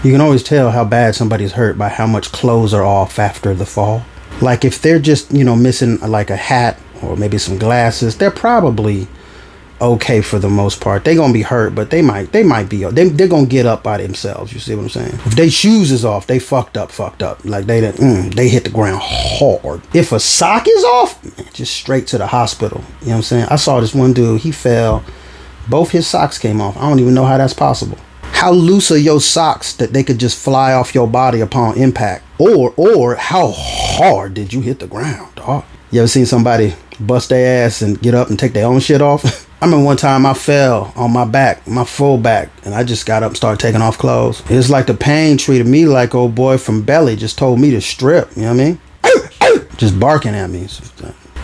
You can always tell how bad somebody's hurt by how much clothes are off after the fall. Like if they're just, missing like a hat or maybe some glasses, they're probably okay for the most part. They're gonna be hurt, but they might be. They're gonna get up by themselves. You see what I'm saying? If their shoes is off, they fucked up. Like they hit the ground hard. If a sock is off, man, just straight to the hospital. You know what I'm saying? I saw this one dude. He fell. Both his socks came off. I don't even know how that's possible. How loose are your socks that they could just fly off your body upon impact? Or how hard did you hit the ground, dog? You ever seen somebody bust their ass and get up and take their own shit off? I remember one time I fell on my back, my full back, and I just got up and started taking off clothes. It's like the pain treated me like old boy from Belly just told me to strip, you know what I mean? Just barking at me.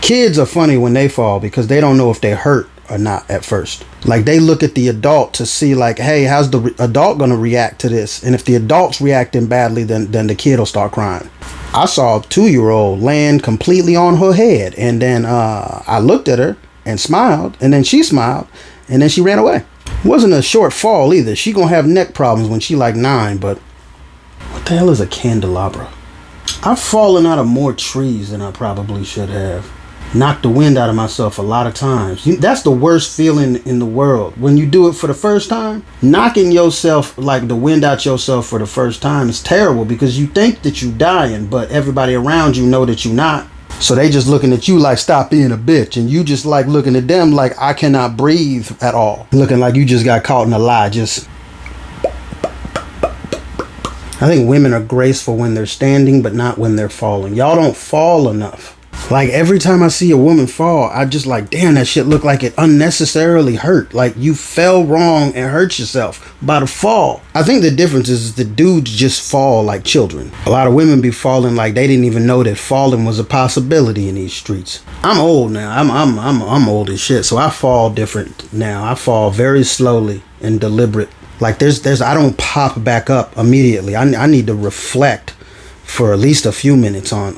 Kids are funny when they fall because they don't know if they hurt or not at first. Like they look at the adult to see like, hey, how's the adult gonna react to this? And if the adult's reacting badly, then the kid will start crying. I saw a 2-year-old land completely on her head, and then I looked at her and smiled, and then she smiled, and then she ran away. It wasn't a short fall either. She gonna have neck problems when she like 9, but what the hell is a candelabra? I've fallen out of more trees than I probably should have. Knocked the wind out of myself a lot of times. That's the worst feeling in the world. When you do it for the first time, knocking yourself, like the wind out yourself for the first time is terrible because you think that you dying, but everybody around you know that you're not. So they just looking at you like, stop being a bitch. And you just like looking at them like, I cannot breathe at all. Looking like you just got caught in a lie. I think women are graceful when they're standing, but not when they're falling. Y'all don't fall enough. Like every time I see a woman fall, I just like, damn, that shit look like it unnecessarily hurt. Like you fell wrong and hurt yourself by the fall. I think the difference is the dudes just fall like children. A lot of women be falling like they didn't even know that falling was a possibility in these streets. I'm old now. I'm old as shit. So I fall different now. I fall very slowly and deliberate. Like I don't pop back up immediately. I need to reflect for at least a few minutes on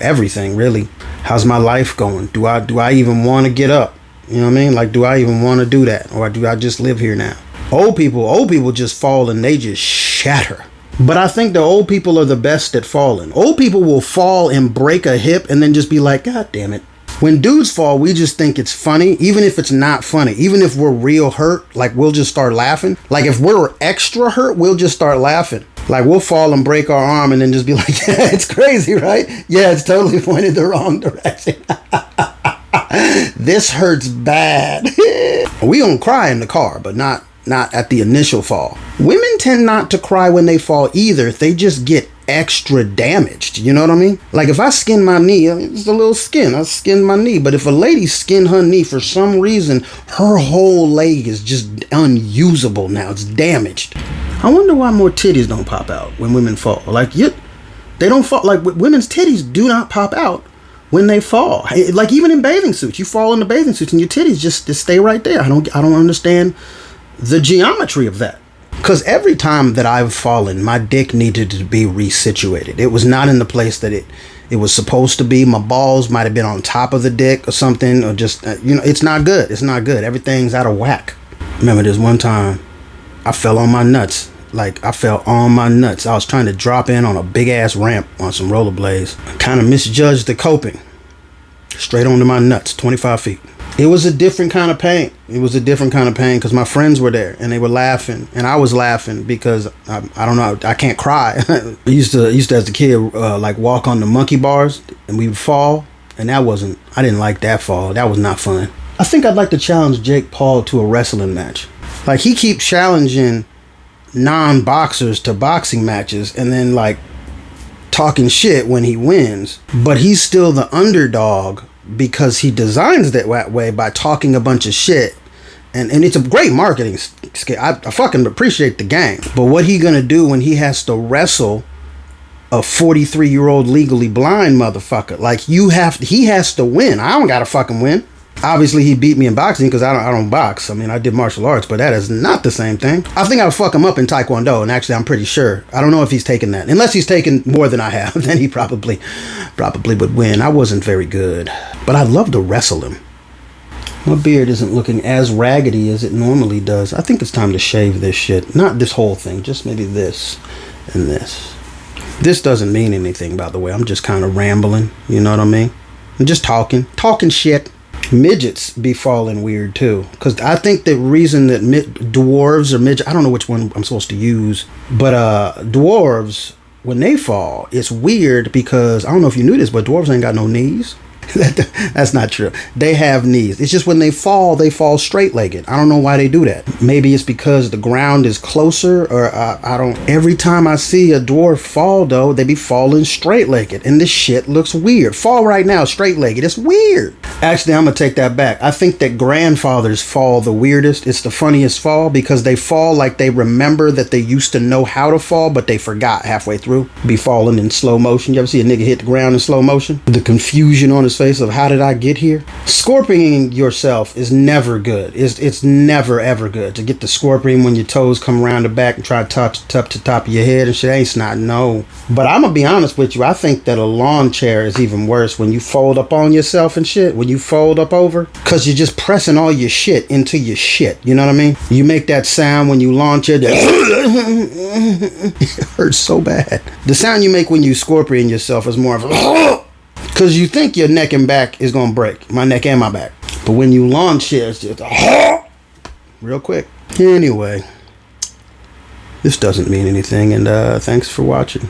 everything really. How's my life going? Do I even want to get up? You know what I mean? Like, do I even want to do that? Or do I just live here now? Old people just fall and they just shatter. But I think the old people are the best at falling. Old people will fall and break a hip and then just be like, God damn it. When dudes fall, we just think it's funny, even if it's not funny. Even if we're real hurt, like we'll just start laughing. Like if we're extra hurt, we'll just start laughing. Like we'll fall and break our arm and then just be like, yeah, it's crazy, right? Yeah, it's totally pointed the wrong direction. This hurts bad. We don't cry in the car, but not at the initial fall. Women tend not to cry when they fall either. They just get extra damaged. You know what I mean? Like if I skin my knee, it's a little skin. I skinned my knee. But if a lady skin her knee for some reason, her whole leg is just unusable now. It's damaged. I wonder why more titties don't pop out when women fall. Like they don't fall. Like women's titties do not pop out when they fall. Like even in bathing suits, you fall in the bathing suits and your titties just stay right there. I don't understand the geometry of that. Because every time that I've fallen, my dick needed to be resituated. It was not in the place that it was supposed to be. My balls might have been on top of the dick or something, or just, it's not good. It's not good. Everything's out of whack. Remember this one time, I fell on my nuts. Like, I fell on my nuts. I was trying to drop in on a big-ass ramp on some rollerblades. I kind of misjudged the coping. Straight onto my nuts, 25 feet. It was a different kind of pain. It was a different kind of pain because my friends were there and they were laughing and I was laughing because I don't know, I can't cry. I used to as a kid like walk on the monkey bars and we would fall, and I didn't like that fall. That was not fun. I think I'd like to challenge Jake Paul to a wrestling match. Like he keeps challenging non-boxers to boxing matches and then like talking shit when he wins, but he's still the underdog because he designs that way by talking a bunch of shit, and it's a great marketing scale. I fucking appreciate the game, but what he gonna do when he has to wrestle a 43-year-old legally blind motherfucker? Like he has to win. I don't gotta fucking win. Obviously he beat me in boxing because I don't box. I mean, I did martial arts, but that is not the same thing. I think I'll fuck him up in Taekwondo, and actually I'm pretty sure. I don't know if he's taken that. Unless he's taken more than I have, then he probably would win. I wasn't very good, but I'd love to wrestle him. My beard isn't looking as raggedy as it normally does. I think it's time to shave this shit. Not this whole thing, just maybe this and this. This doesn't mean anything, by the way. I'm just kind of rambling, you know what I mean? I'm just talking shit. Midgets be falling weird too, because I think the reason that dwarves or midget, I don't know which one I'm supposed to use, but dwarves, when they fall, it's weird because, I don't know if you knew this, but dwarves ain't got no knees. That's not true. They have knees. It's just when they fall straight-legged. I don't know why they do that. Maybe it's because the ground is closer, or I don't. Every time I see a dwarf fall, though, they be falling straight-legged, and this shit looks weird. Fall right now, straight-legged. It's weird. Actually, I'm gonna take that back. I think that grandfathers fall the weirdest. It's the funniest fall because they fall like they remember that they used to know how to fall, but they forgot halfway through. Be falling in slow motion. You ever see a nigga hit the ground in slow motion? The confusion on his face of how did I get here? Scorpioning yourself is never good. It's never ever good to get the scorpion when your toes come around the back and try to touch the top of your head and shit. Ain't not no. But I'm gonna be honest with you. I think that a lawn chair is even worse when you fold up on yourself and shit. When you fold up over, because you're just pressing all your shit into your shit. You know what I mean? You make that sound when you launch it. It hurts so bad. The sound you make when you scorpion yourself is more of a because you think your neck and back is gonna break, my neck and my back, but when you launch it, it's just real quick. Anyway, this doesn't mean anything, and thanks for watching.